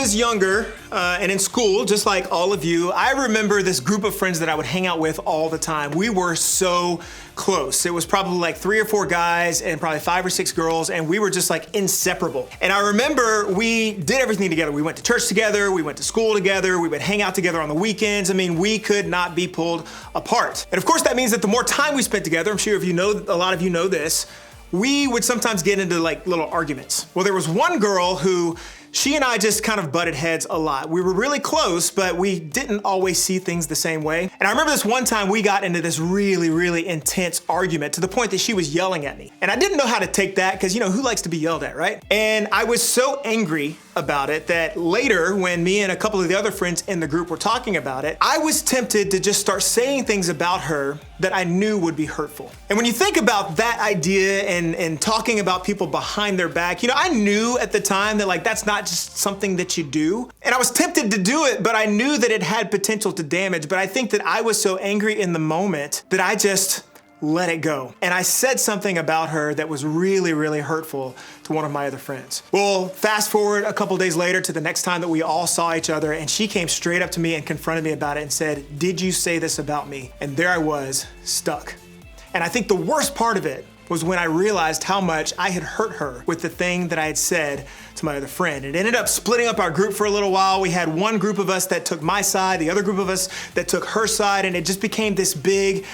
was younger and in school, just like all of you, I remember this group of friends that I would hang out with all the time. We were so close. It was probably like 3 or 4 guys and probably 5 or 6 girls, and we were just like inseparable. And I remember we did everything together. We went to church together, we went to school together, we would hang out together on the weekends. I mean, we could not be pulled apart. And of course, that means that the more time we spent together, I'm sure if you know, a lot of you know this, we would sometimes get into like little arguments. Well, there was one girl who she and I just kind of butted heads a lot. We were really close, but we didn't always see things the same way. And I remember this one time we got into this really intense argument to the point that she was yelling at me. And I didn't know how to take that because, you know, who likes to be yelled at, right? And I was so angry about it that later when me and a couple of the other friends in the group were talking about it, I was tempted to just start saying things about her that I knew would be hurtful. And when you think about that idea and talking about people behind their back, you know, I knew at the time that like that's not just something that you do. And I was tempted to do it, but I knew that it had potential to damage. But I think that I was so angry in the moment that I just let it go. And I said something about her that was really hurtful to one of my other friends. Well, fast forward a couple days later to the next time that we all saw each other, and she came straight up to me and confronted me about it and said, "Did you say this about me?" And there I was, stuck. And I think the worst part of it was when I realized how much I had hurt her with the thing that I had said to my other friend. It ended up splitting up our group for a little while. We had one group of us that took my side, the other group of us that took her side, and it just became this big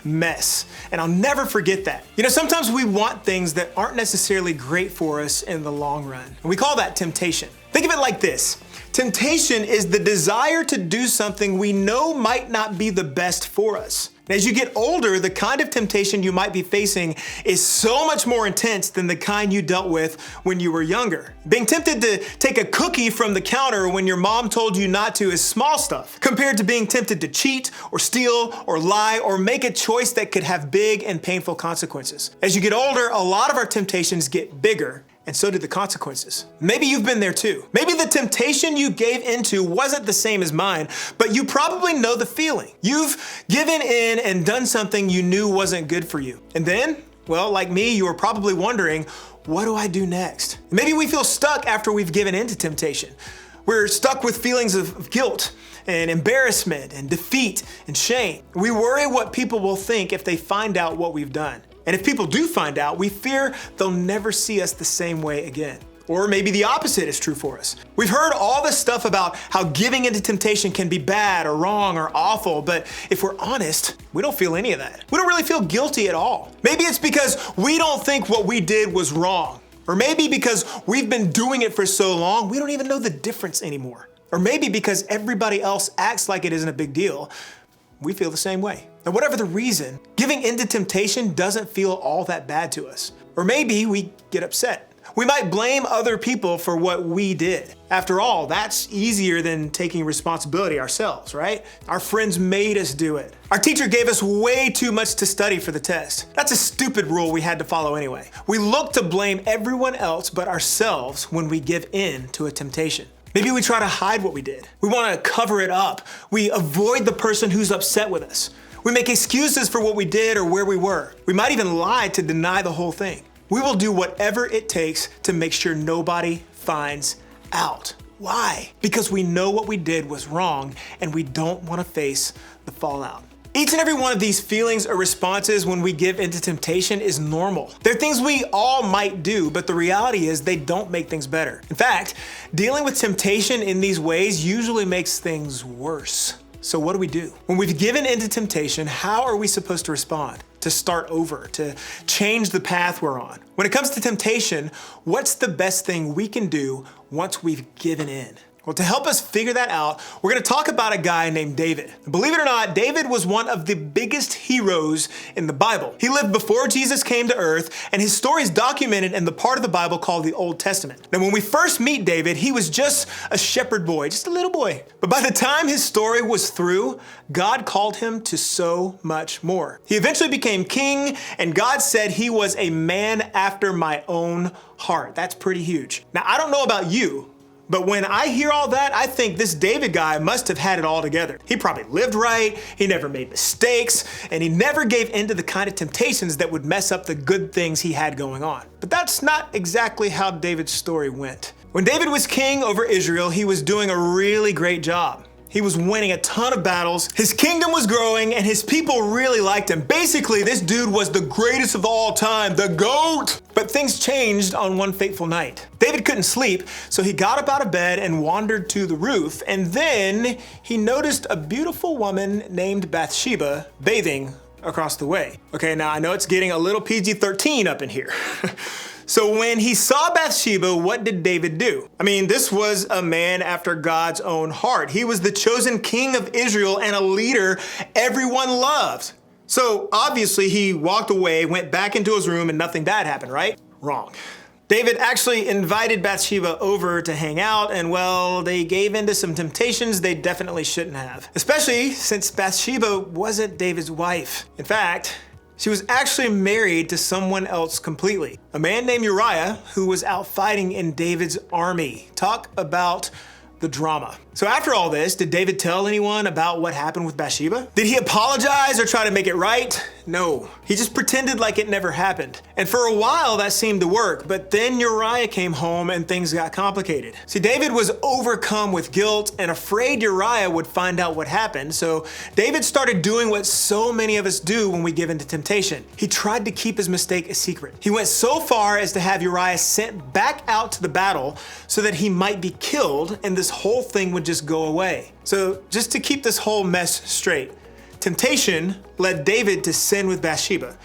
mess. And I'll never forget that. You know, sometimes we want things that aren't necessarily great for us in the long run. And we call that temptation. Think of it like this. Temptation is the desire to do something we know might not be the best for us. As you get older, the kind of temptation you might be facing is so much more intense than the kind you dealt with when you were younger. Being tempted to take a cookie from the counter when your mom told you not to is small stuff, compared to being tempted to cheat or steal or lie or make a choice that could have big and painful consequences. As you get older, a lot of our temptations get bigger, and so do the consequences. Maybe you've been there too. Maybe the temptation you gave into wasn't the same as mine, but you probably know the feeling. You've given in and done something you knew wasn't good for you. And then, well, like me, you were probably wondering, what do I do next? Maybe we feel stuck after we've given in to temptation. We're stuck with feelings of guilt and embarrassment and defeat and shame. We worry what people will think if they find out what we've done. And if people do find out, we fear they'll never see us the same way again. Or maybe the opposite is true for us. We've heard all this stuff about how giving into temptation can be bad or wrong or awful, but if we're honest, we don't feel any of that. We don't really feel guilty at all. Maybe it's because we don't think what we did was wrong. Or maybe because we've been doing it for so long, we don't even know the difference anymore. Or maybe because everybody else acts like it isn't a big deal, we feel the same way. And whatever the reason, giving into temptation doesn't feel all that bad to us. Or maybe we get upset. We might blame other people for what we did. After all, that's easier than taking responsibility ourselves, right? Our friends made us do it. Our teacher gave us way too much to study for the test. That's a stupid rule we had to follow anyway. We look to blame everyone else but ourselves when we give in to a temptation. Maybe we try to hide what we did. We want to cover it up. We avoid the person who's upset with us. We make excuses for what we did or where we were. We might even lie to deny the whole thing. We will do whatever it takes to make sure nobody finds out. Why? Because we know what we did was wrong and we don't want to face the fallout. Each and every one of these feelings or responses when we give into temptation is normal. They're things we all might do, but the reality is they don't make things better. In fact, dealing with temptation in these ways usually makes things worse. So what do we do? When we've given into temptation, how are we supposed to respond? To start over, to change the path we're on? When it comes to temptation, what's the best thing we can do once we've given in? Well, to help us figure that out, we're going to talk about a guy named David. Believe it or not, David was one of the biggest heroes in the Bible. He lived before Jesus came to earth, and his story is documented in the part of the Bible called the Old Testament. Now, when we first meet David, he was just a shepherd boy, just a little boy. But by the time his story was through, God called him to so much more. He eventually became king, and God said he was a man after my own heart. That's pretty huge. Now, I don't know about you, but when I hear all that, I think this David guy must have had it all together. He probably lived right, he never made mistakes, and he never gave in to the kind of temptations that would mess up the good things he had going on. But that's not exactly how David's story went. When David was king over Israel, he was doing a really great job. He was winning a ton of battles, his kingdom was growing, and his people really liked him. Basically, this dude was the greatest of all time, the GOAT! But things changed on one fateful night. David couldn't sleep, so he got up out of bed and wandered to the roof, and then he noticed a beautiful woman named Bathsheba bathing across the way. Okay, now I know it's getting a little PG-13 up in here. So when he saw Bathsheba, what did David do? I mean, this was a man after God's own heart. He was the chosen king of Israel and a leader everyone loved. So obviously he walked away, went back into his room, and nothing bad happened, right? Wrong. David actually invited Bathsheba over to hang out, and well, they gave into some temptations they definitely shouldn't have. Especially since Bathsheba wasn't David's wife. In fact, she was actually married to someone else completely. A man named Uriah who was out fighting in David's army. Talk about the drama. So after all this, did David tell anyone about what happened with Bathsheba? Did he apologize or try to make it right? No. He just pretended like it never happened. And for a while that seemed to work, but then Uriah came home and things got complicated. See, David was overcome with guilt and afraid Uriah would find out what happened, so David started doing what so many of us do when we give in to temptation. He tried to keep his mistake a secret. He went so far as to have Uriah sent back out to the battle so that he might be killed and this whole thing would just go away. So just to keep this whole mess straight, temptation led David to sin with Bathsheba.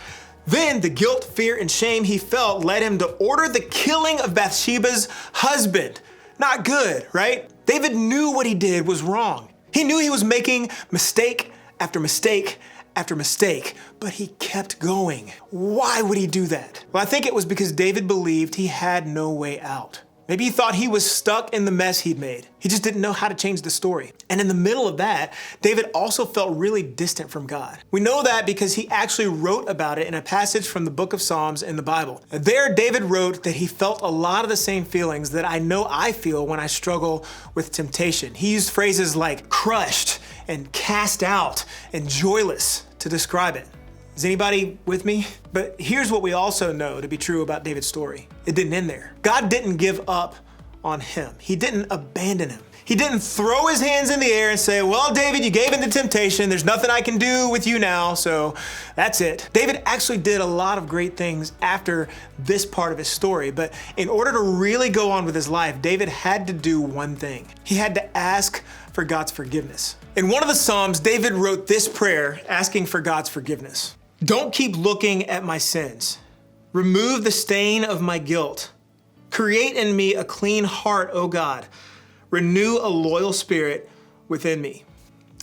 Then the guilt, fear, and shame he felt led him to order the killing of Bathsheba's husband. Not good, right? David knew what he did was wrong. He knew he was making mistake after mistake after mistake, but he kept going. Why would he do that? Well, I think it was because David believed he had no way out. Maybe he thought he was stuck in the mess he'd made. He just didn't know how to change the story. And in the middle of that, David also felt really distant from God. We know that because he actually wrote about it in a passage from the book of Psalms in the Bible. There, David wrote that he felt a lot of the same feelings that I know I feel when I struggle with temptation. He used phrases like crushed and cast out and joyless to describe it. Is anybody with me? But here's what we also know to be true about David's story. It didn't end there. God didn't give up on him. He didn't abandon him. He didn't throw his hands in the air and say, well, David, you gave in to temptation. There's nothing I can do with you now, so that's it. David actually did a lot of great things after this part of his story, but in order to really go on with his life, David had to do one thing. He had to ask for God's forgiveness. In one of the Psalms, David wrote this prayer asking for God's forgiveness. Don't keep looking at my sins. Remove the stain of my guilt. Create in me a clean heart, O God. Renew a loyal spirit within me.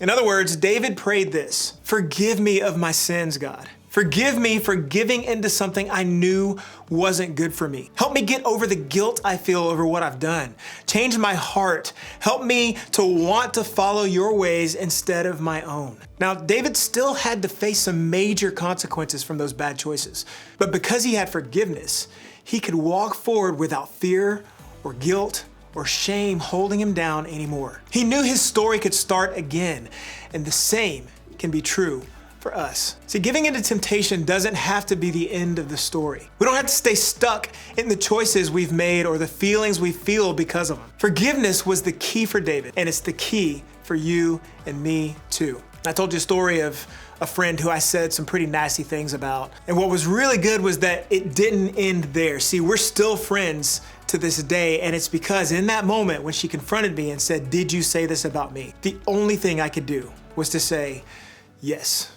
In other words, David prayed this: forgive me of my sins, God. Forgive me for giving into something I knew wasn't good for me. Help me get over the guilt I feel over what I've done. Change my heart. Help me to want to follow your ways instead of my own. Now, David still had to face some major consequences from those bad choices, but because he had forgiveness, he could walk forward without fear or guilt or shame holding him down anymore. He knew his story could start again, and the same can be true for us. See, giving into temptation doesn't have to be the end of the story. We don't have to stay stuck in the choices we've made or the feelings we feel because of them. Forgiveness was the key for David, and it's the key for you and me too. I told you a story of a friend who I said some pretty nasty things about. And what was really good was that it didn't end there. See, we're still friends to this day, and it's because in that moment when she confronted me and said, "Did you say this about me?" the only thing I could do was to say, "Yes.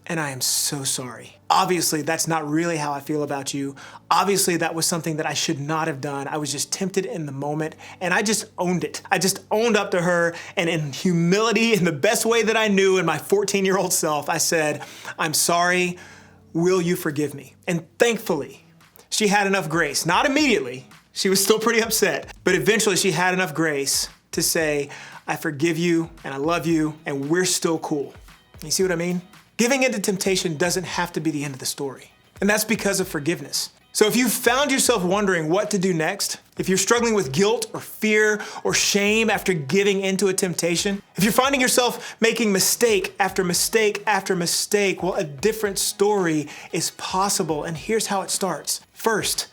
And I am so sorry. Obviously, that's not really how I feel about you. Obviously, that was something that I should not have done. I was just tempted in the moment, and I just owned it. I just owned up to her, and in humility, in the best way that I knew in my 14-year-old self, I said, I'm sorry. Will you forgive me?" And thankfully, she had enough grace. Not immediately. She was still pretty upset, but eventually she had enough grace to say, I forgive you, and I love you, and we're still cool. You see what I mean? Giving into temptation doesn't have to be the end of the story. And that's because of forgiveness. So if you found yourself wondering what to do next, if you're struggling with guilt or fear or shame after giving into a temptation, if you're finding yourself making mistake after mistake after mistake, well, a different story is possible. And here's how it starts. First,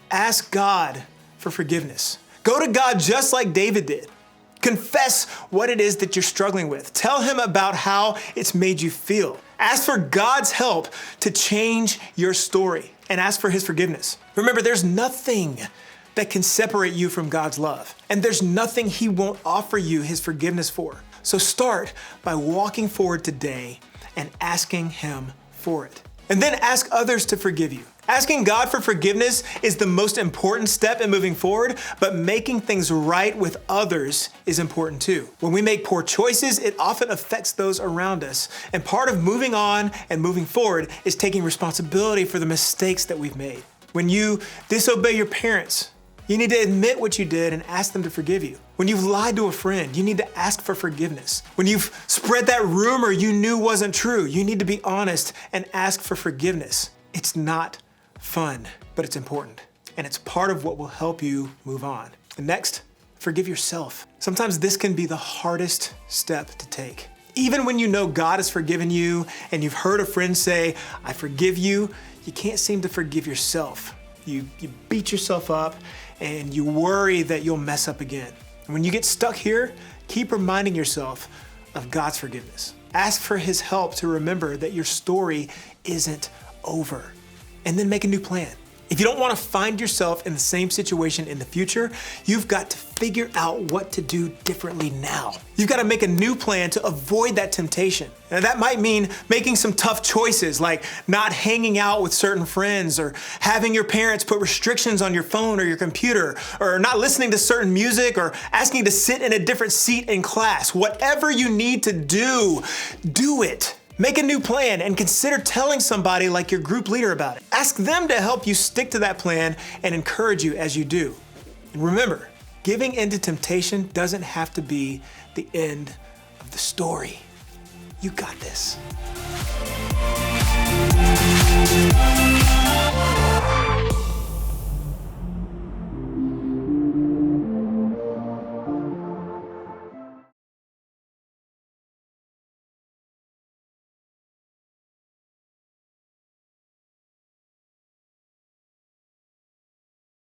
ask God for forgiveness. Go to God just like David did. Confess what it is that you're struggling with. Tell him about how it's made you feel. Ask for God's help to change your story and ask for his forgiveness. Remember, there's nothing that can separate you from God's love, and there's nothing he won't offer you his forgiveness for. So start by walking forward today and asking him for it. And then ask others to forgive you. Asking God for forgiveness is the most important step in moving forward, but making things right with others is important too. When we make poor choices, it often affects those around us. And part of moving on and moving forward is taking responsibility for the mistakes that we've made. When you disobey your parents, you need to admit what you did and ask them to forgive you. When you've lied to a friend, you need to ask for forgiveness. When you've spread that rumor you knew wasn't true, you need to be honest and ask for forgiveness. It's not fun, but it's important. And it's part of what will help you move on. And next, forgive yourself. Sometimes this can be the hardest step to take. Even when you know God has forgiven you and you've heard a friend say, I forgive you, you can't seem to forgive yourself. You beat yourself up and you worry that you'll mess up again. And when you get stuck here, keep reminding yourself of God's forgiveness. Ask for his help to remember that your story isn't over. And then make a new plan. If you don't want to find yourself in the same situation in the future, you've got to figure out what to do differently now. You've got to make a new plan to avoid that temptation. And that might mean making some tough choices, like not hanging out with certain friends, or having your parents put restrictions on your phone or your computer, or not listening to certain music, or asking to sit in a different seat in class. Whatever you need to do, do it. Make a new plan and consider telling somebody like your group leader about it. Ask them to help you stick to that plan and encourage you as you do. And remember, giving in to temptation doesn't have to be the end of the story. You got this.